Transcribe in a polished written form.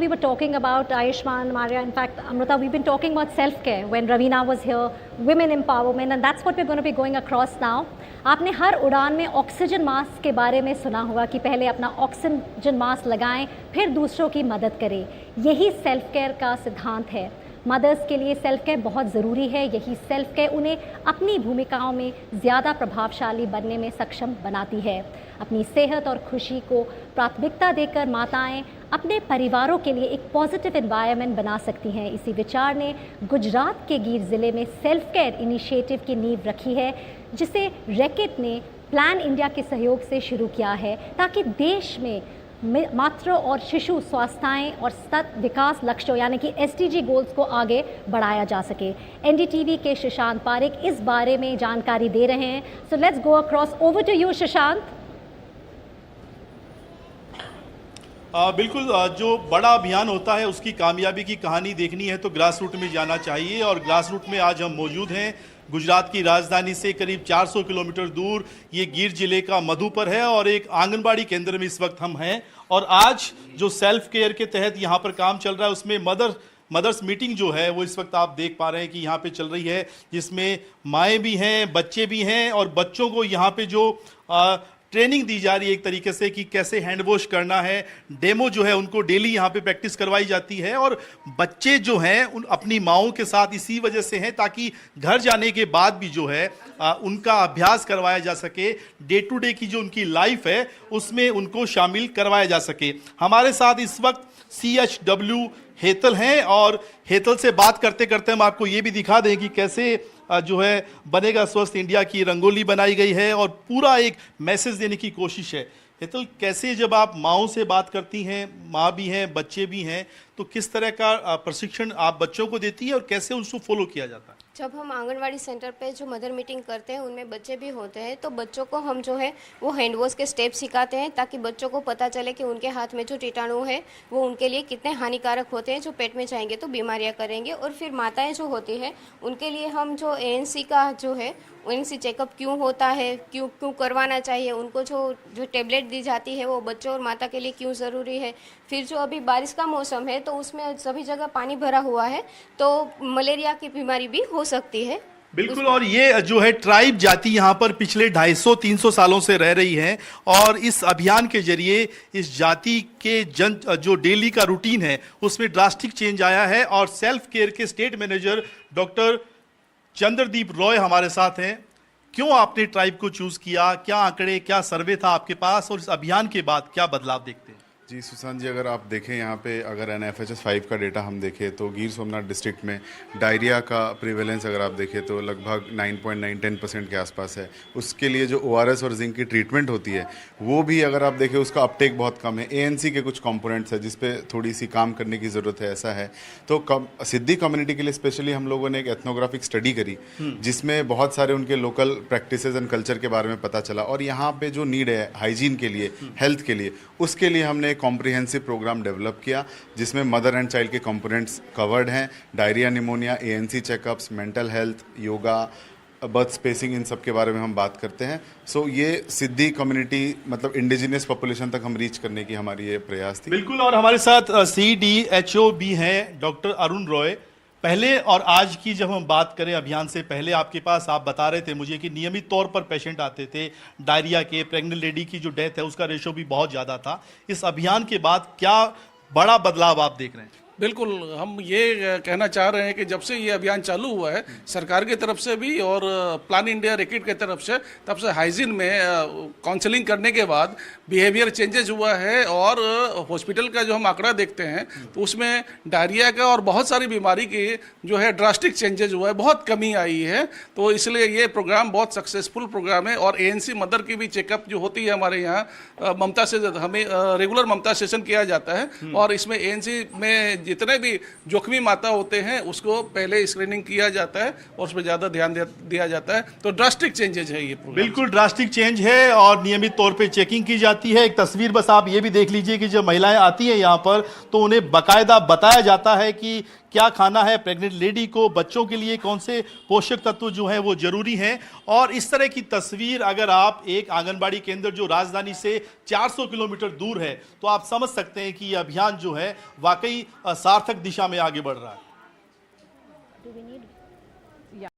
we were talking about Ayushman, Maria, in fact, Amrita, we've been talking about self-care when Ravina was here, women empowerment, and that's what we're going to be going across now. आपने हर उड़ान में oxygen mask के बारे में सुना होगा कि पहले अपना ऑक्सीजन मास्क लगाएं, फिर दूसरों की मदद करें। यही सेल्फ केयर का सिद्धांत है। मदर्स के लिए सेल्फ केयर बहुत ज़रूरी है। यही सेल्फ केयर उन्हें अपनी भूमिकाओं में ज़्यादा प्रभावशाली बनने में सक्षम बनाती है। अपनी सेहत और खुशी को प्राथमिकता देकर माताएं अपने परिवारों के लिए एक पॉजिटिव एनवायरनमेंट बना सकती हैं। इसी विचार ने गुजरात के गीर ज़िले में सेल्फ केयर इनिशिएटिव की नींव रखी है, जिसे रैकेट ने प्लान इंडिया के सहयोग से शुरू किया है, ताकि देश में मातृ और शिशु स्वास्थ्य और सतत विकास लक्ष्यों यानी कि SDG गोल्स को आगे बढ़ाया जा सके। NDTV के शशांक पारेख इस बारे में जानकारी दे रहे हैं। So let's go across, over to you Shashank. बिल्कुल, जो बड़ा अभियान होता है उसकी कामयाबी की कहानी देखनी है तो ग्रास रूट में जाना चाहिए, और ग्रास रूट में आज हम मौजूद हैं। गुजरात की राजधानी से करीब 400 किलोमीटर दूर ये गीर जिले का मधुपर है, और एक आंगनबाड़ी केंद्र में इस वक्त हम हैं। और आज जो सेल्फ केयर के तहत यहाँ पर काम चल रहा है उसमें मदर्स मीटिंग जो है वो इस वक्त आप देख पा रहे हैं कि यहाँ पे चल रही है, जिसमें माएँ भी हैं, बच्चे भी हैं, और बच्चों को यहाँ पे जो ट्रेनिंग दी जा रही है एक तरीके से कि कैसे हैंड वॉश करना है, डेमो जो है उनको डेली यहाँ पे प्रैक्टिस करवाई जाती है। और बच्चे जो हैं उन अपनी माओं के साथ इसी वजह से हैं ताकि घर जाने के बाद भी जो है उनका अभ्यास करवाया जा सके, डे टू डे की जो उनकी लाइफ है उसमें उनको शामिल करवाया जा सके। हमारे साथ इस वक्त CHW हेतल हैं, और हेतल से बात करते करते हम आपको ये भी दिखा दें कि कैसे जो है बनेगा स्वस्थ इंडिया की रंगोली बनाई गई है और पूरा एक मैसेज देने की कोशिश है। हेतल, कैसे जब आप माओं से बात करती हैं, माँ भी हैं, बच्चे भी हैं, तो किस तरह का प्रशिक्षण आप बच्चों को देती है और कैसे उसको फॉलो किया जाता है? जब हम आंगनवाड़ी सेंटर पे जो मदर मीटिंग करते हैं उनमें बच्चे भी होते हैं, तो बच्चों को हम जो है वो हैंड वॉश के स्टेप सिखाते हैं, ताकि बच्चों को पता चले कि उनके हाथ में जो कीटाणु है वो उनके लिए कितने हानिकारक होते हैं, जो पेट में जाएंगे तो बीमारियां करेंगे। और फिर माताएं जो होती है उनके लिए हम जो ANC का जो है ANC चेकअप क्यों होता है, क्यों करवाना चाहिए, उनको जो टेबलेट दी जाती है वो बच्चों और माता के लिए क्यों ज़रूरी है। फिर जो अभी बारिश का मौसम है तो उसमें सभी जगह पानी भरा हुआ है, तो मलेरिया की बीमारी भी हो सकती है। बिल्कुल, और ये जो है ट्राइब जाति यहाँ पर पिछले 250-300 सालों से रह रही है, और इस अभियान के जरिए इस जाति के जो डेली का रूटीन है उसमें ड्रास्टिक चेंज आया है। और सेल्फ केयर के state manager doctor Chandradeep Roy हमारे साथ हैं। क्यों आपने ट्राइब को चूज किया, क्या आंकड़े, क्या सर्वे था आपके पास, और इस अभियान के बाद क्या बदलाव देखते हैं? जी सुशांत जी, अगर आप देखें यहाँ पे, अगर NFHS 5 का डेटा हम देखें तो गिर सोमनाथ डिस्ट्रिक्ट में डायरिया का प्रिवेलेंस अगर आप देखें तो लगभग 9.9-10% के आसपास है। उसके लिए जो ORS और जिंक की ट्रीटमेंट होती है वो भी अगर आप देखें उसका अपटेक बहुत कम है। ANC के कुछ कंपोनेंट्स है जिस पे थोड़ी सी काम करने की ज़रूरत है, ऐसा है। तो सिद्धी कम्युनिटी के लिए स्पेशली हम लोगों ने एक एथनोग्राफिक स्टडी करी जिसमें बहुत सारे उनके लोकल प्रैक्टिसेस एंड कल्चर के बारे में पता चला, और यहाँ पे जो नीड है हाइजीन के लिए, हेल्थ के लिए, उसके लिए हमने एक कॉम्प्रिहेंसिव प्रोग्राम डेवलप किया जिसमें मदर एंड चाइल्ड के कंपोनेंट्स कवर्ड हैं। Diarrhoea, pneumonia, ANC checkups, mental health, yoga, birth spacing, इन सब के बारे में हम बात करते हैं। सो ये सिद्धि कम्युनिटी मतलब इंडिजिनियस पॉपुलेशन तक हम रीच करने की हमारी ये प्रयास थी। बिल्कुल, और हमारे साथ CDHO भी हैं डॉक्टर अरुण रॉय। पहले और आज की जब हम बात करें अभियान से पहले, आपके पास आप बता रहे थे मुझे कि नियमित तौर पर पेशेंट आते थे डायरिया के, प्रेग्नेंट लेडी की जो डेथ है उसका रेशो भी बहुत ज़्यादा था। इस अभियान के बाद क्या बड़ा बदलाव आप देख रहे हैं? बिल्कुल, हम ये कहना चाह रहे हैं कि जब से ये अभियान चालू हुआ है सरकार की तरफ से भी और प्लान इंडिया रैकेट की तरफ से, तब से हाइजीन में काउंसलिंग करने के बाद बिहेवियर चेंजेस हुआ है। और हॉस्पिटल का जो हम आंकड़ा देखते हैं तो उसमें डायरिया का और बहुत सारी बीमारी की जो है ड्रास्टिक चेंजेस हुआ है, बहुत कमी आई है। तो इसलिए ये प्रोग्राम बहुत सक्सेसफुल प्रोग्राम है। और ANC मदर की भी चेकअप जो होती है हमारे यहाँ, ममता से हमें रेगुलर ममता सेशन किया जाता है, और इसमें ANC में जितने भी जोखिमी माता होते हैं उसको पहले स्क्रीनिंग किया जाता है और उस पर ज़्यादा ध्यान दिया जाता है। तो ड्रास्टिक चेंजेज है ये प्रोग्राम। बिल्कुल ड्रास्टिक चेंज है, और नियमित तौर पे चेकिंग की जाती है। एक तस्वीर बस आप ये भी देख लीजिए कि जब महिलाएं आती हैं यहाँ पर तो उन्हें बाकायदा बताया जाता है कि क्या खाना है प्रेग्नेंट लेडी को, बच्चों के लिए कौन से पोषक तत्व जो हैं वो जरूरी हैं। और इस तरह की तस्वीर अगर आप एक आंगनबाड़ी केंद्र जो राजधानी से 400 किलोमीटर दूर है तो आप समझ सकते हैं कि यह अभियान जो है वाकई सार्थक दिशा में आगे बढ़ रहा है।